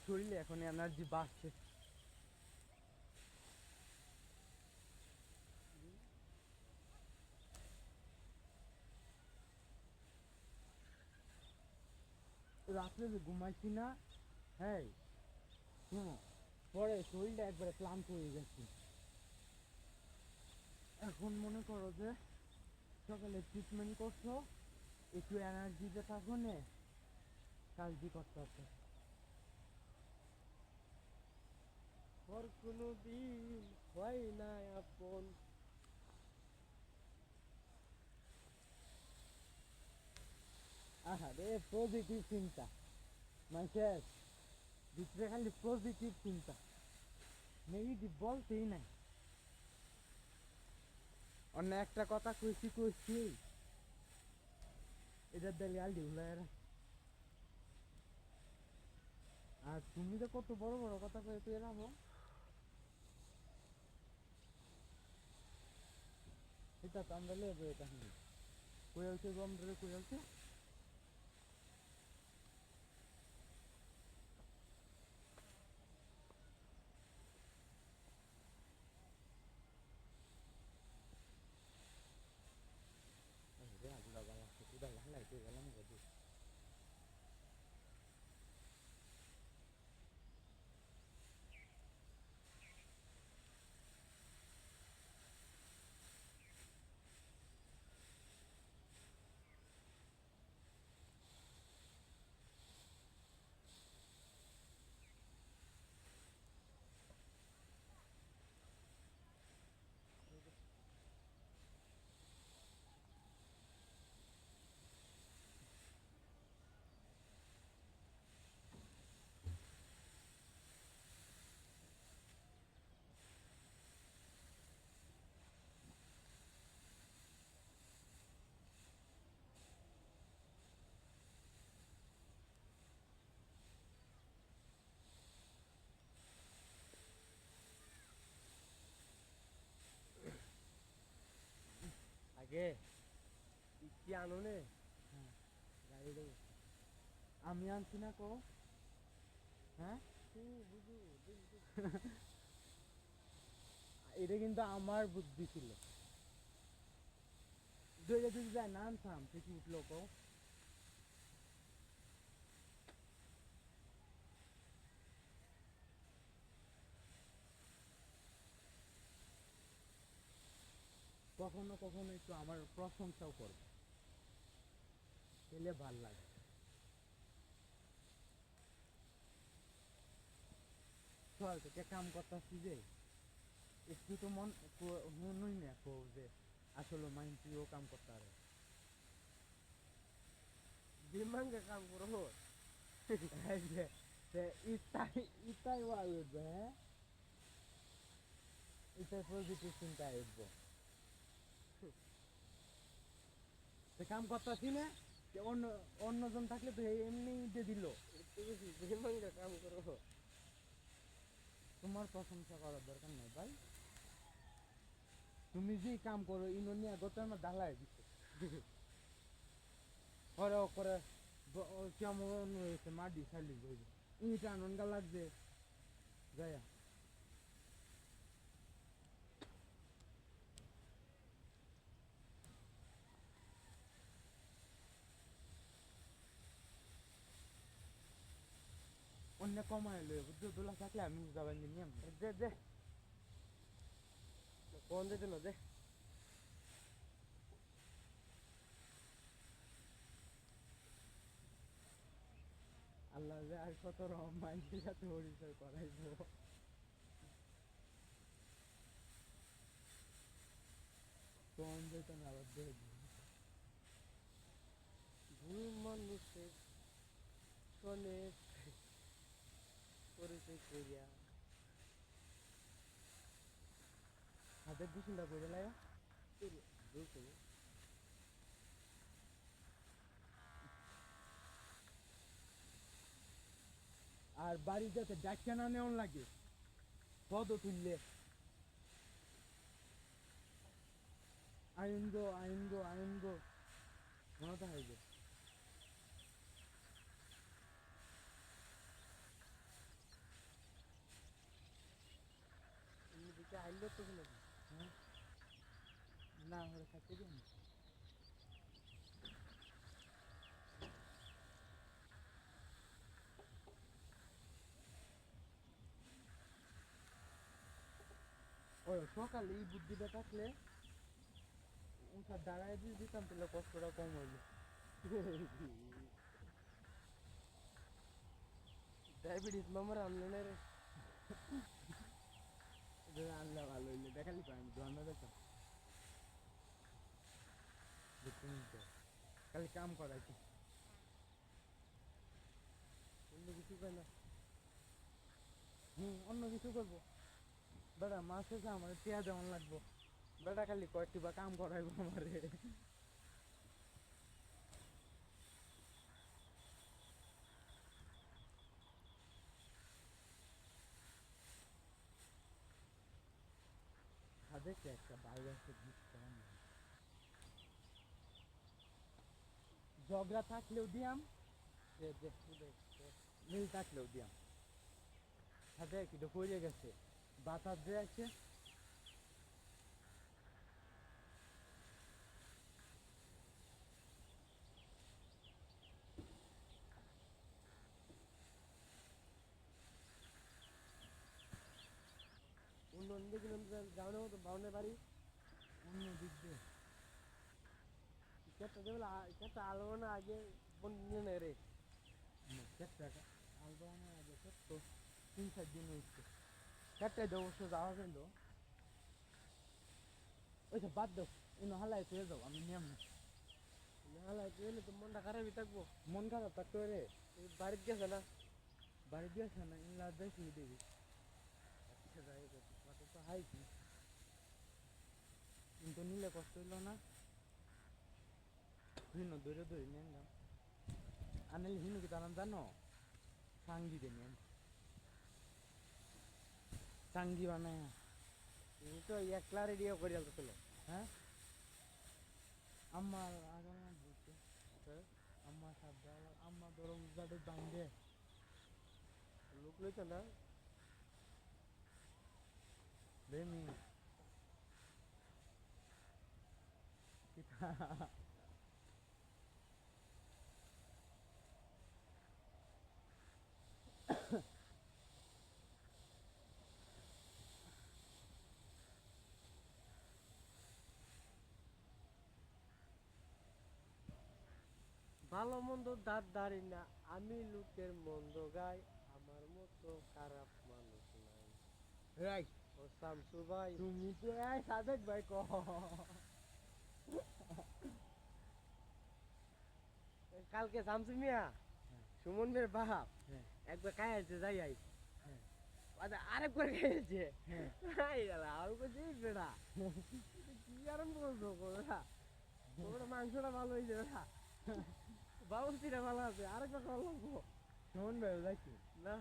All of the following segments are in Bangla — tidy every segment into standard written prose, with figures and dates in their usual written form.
শরীরে এখন এনার্জি বাড়ছে। রাত্রে যে ঘুমাইছি না, হ্যাঁ শোনো, পরে শরীরটা একবারে ক্লান্ত হয়ে গেছে। এখন মনে করো যে সকালে ট্রিটমেন্ট করছো, একটু এনার্জিতে থাকো নে, কাজই করতে হবে। পর কোনো দিন হয় না আপন। আহা রে, পজিটিভ চিন্তা মানুষের ভিতরে, খালি পজিটিভ চিন্তা, নেগেটিভ বলতেই নাই। অন্য একটা কথা কইছি এটা দেখলে আলটি উল্লায়। আর তুমি তো কত বড় বড় কথা কয়ে তুই এলাম, এটা তো আমরা লেবো, এটা কই আছে গম ধরে, কই আছে আগুলা গালা কুদা লাগাই তুই গেলাম গদি। আগে কি আনো নে? হ্যাঁ, গাড়ি দেবো আমি আনছি না কো। হ্যাঁ বুঝু এটা কিন্তু আমার বুদ্ধি ছিল, দুইটা যদি যায় না আনতাম থেকে উঠলো কো। কখনো কখনো একটু আমার প্রশংসাও করবে, পেলে ভাল লাগে। চল থেকে কাম করতেছি যে একটু তো মনই না কো যে আসলে মাইন্ডটিও কাম করতে পারে। দিমাগে কাম করো। ইটাই ইটাই উঠবে, হ্যাঁ এটাই পজিটিভ চিন্তা উঠবো। কাম করতেছি না, অন্য অন্যজন থাকলে তো এমনি দিয়ে দিল। দিমাগে কাম করো। তোমার প্রশংসা করার দরকার নাই ভাই, তুমি যে কাম করো ইনো নিয়ে গোটার মধ্যে ঢালাই দিচ্ছে। করে করে কেমন হয়েছে, মাটি খালি হয়েছে, ইটা আনন্দা লাগছে যায়া। অন্য কমায় লয়ে বুঝছো, দোলা থাকলে আমি যাবেন নিয়ে দে দে কোন দিতে না দে। আল্লাহ যে আর কত রকম মানুষের সাথে পরিচয় করাইবো। কোন যেত না আবার দেখবো। ভুল মানুষের শোনে পরিচয় করিয়া। হাতের দুশিলটা করে লাগে। বুঝছো আর বাড়ি যাতে ডাক্তার না নেওয়ান লাগে, পদ তুললে আইন গো আইন গো আইন গো মনে তো হয়ে যায়। দেখতেছো নাকি? হ্যাঁ না ওরা খাইতে দিন ওই সকালে এই বুদ্ধিটা থাকলে উঠা দাঁড়ায় দিয়ে দিতাম তাহলে কষ্টটা কম হইলো ডায়াবেটিস মামার আনলে না রে। এটা আনলে ভালো হইলে দেখালি তো আমি ধর্না দেখতাম দেখতে নিতে খালি কাম করাইছি অন্য কিছু কয় না। অন্য কিছু করবো বেটা মাছ এসে আমার টিয়া যেমন লাগবো বেটা খালি কয়েকটি বা কাম করাইবো আমারে দেখতে একটা বাইরে আসতে ঝগড়া থাকলেও দিয়াম দে দে দে দে। মিল থাকলেও দিয়াম সাথে কিন্তু পড়ে গেছে বাতাস দিয়ে আছে অন্য অন্য দেখলাম যাওয়ার মতো বাউনের বাড়ি অন্য দিক দিয়ে কেটটা দেবলা কেটটা আলো না আগে বন নিয়ে নেয় রে। চারটা আলবামের আগে তো 3-4 দিন হয়েছে চারটায় তো অবশ্য যাওয়া গেল ওইটা বাদ দাও ইনো হালাই পেয়ে যাও আমি নিয়ম না নাহলে গেলে তো মনটা খারাপই থাকবো। মন খারাপ থাকতে রে এই বাড়িতে গেছে না। বাড়ি দিয়েছে না ইনলা দেখি দেবি আচ্ছা যাই হোক, কত তো হাইছি কিন্তু নিলে কষ্ট হইল না হিনো ধরে ধরে নিয়ে আনলাম আনলে হিনো কি তার নাম জানো সাঙ্গি দে নিয়ে সাঙ্গি বানায় তুমি তো একলা রেডিও করে আলতেছিল। হ্যাঁ আমার আগে না বলছে হ্যাঁ আমার সাথে আমার ধরো উজাড়ে বাইন্দে লোক লইতো না। বেমি কিতা ভালো মন্দ দাঁত দাঁড়ি না, আমি লোকের মন্দ গাই, আমার মতো খারাপ মানুষ নাই। রাইট ও শামসু ভাই তুমি তো এই সাদেক ভাই কহ কালকে শামসু মিয়া সুমন মেয়ের বাপ হ্যাঁ একবার খাইছে যাই আই হ্যাঁ আরেকবার খাইছে হ্যাঁ আর বলছি বেড়া কি কারণ বলছো বেড়া তোর মাংসটা ভালো হয়েছে বেড়া বাবুসিটা ভালো আছে আরেকবার খাওয়া লাগবো শোন ভাই যাইছি না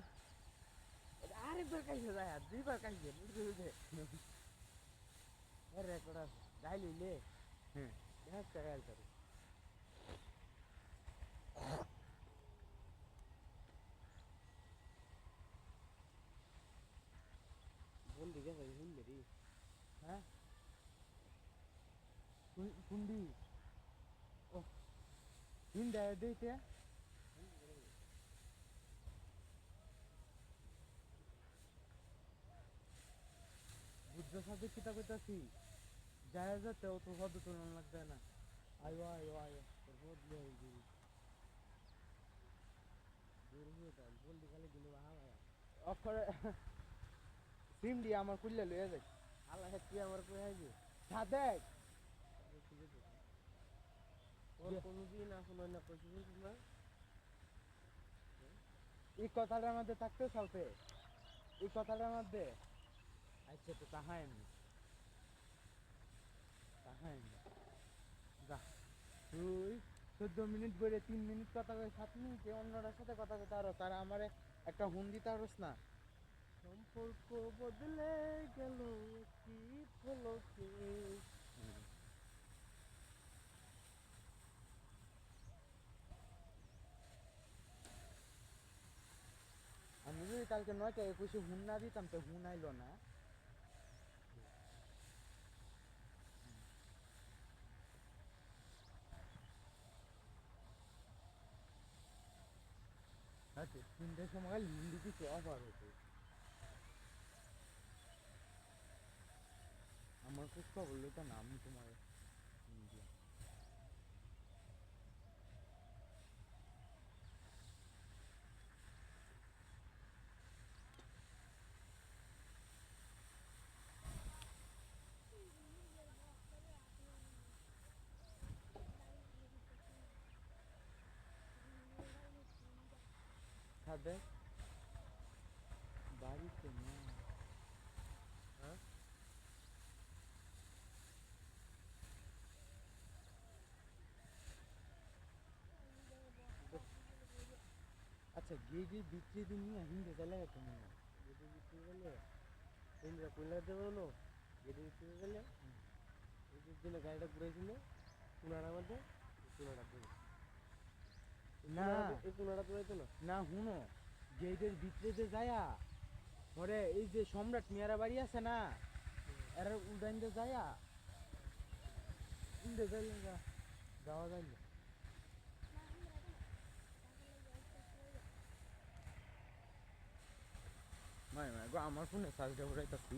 আরেকবার খাইছে যায় আর দুইবার খাইছে বুঝতে বুঝতে রেকর্ড আছে যাই লইলে হ্যাঁ দেখ টাকা করে বল দিকে যাই শুনবে রে হ্যাঁ কুন্ডি ও হিন্দা দিতে বুদ্ধ সাথে কিতা কইতাছি যায় যাতে অত হদ তুলন লাগবে না আয়ো আয়ো আয়ো তোর বদলে হয়ে গেলি দূর হয়ে যান বল দিকে গেলে ভালো অক্ষরে সিম দিয়ে আমার কুল্লে লইয়া যাই আল্লাহ তুই আমার কই আইবি সাদেক ওর কোনোদিন আসলে না কইছি শুনছিস না এই কথাটার মধ্যে থাকতে চলতে এই কথাটার মধ্যে আচ্ছা তো তাহা এমনি তাহা এমনি যা তুই 14 মিনিট করে 3 মিনিট কথা কয়ে 7 মিনিটে অন্যটার সাথে কথা কইতে আরো তারা আমারে একটা হুন দিতে আরস না সম্পর্ক বদলে গেল কি ফলকে আমি যদি কালকে 9টা 21 হুন না দিতাম তো হুন আইলো না আচ্ছা 3টার সময় হিন্দি কিছু অফার হতো আমার খুব খবর লইতা না আমি তোমার দিলাম। ছাদে বাড়িতে না হ্যাঁ আচ্ছা গেটের ভিতরে দিয়ে নিয়ে হিন্দে চালে তুমি না গেটে বিক্রি করলে তিনটা কইলা দেবো না গেটে বিক্রি করলে এই যে দিনে গাড়িটা ঘুরেছিল কুনার মধ্যে কুনাটা দেবো না এই কুনাটা ঘুরাইতো না না শুনো গেটের ভিতরে যে যায়া পরে এই যে সম্রাট মিয়ারা বাড়ি আছে না এর উদাইন যে যায়া ইন্দে যাইলে যাওয়া যাইলে মানে গো আমার ফোনে চার্জটা উঠাইতাছি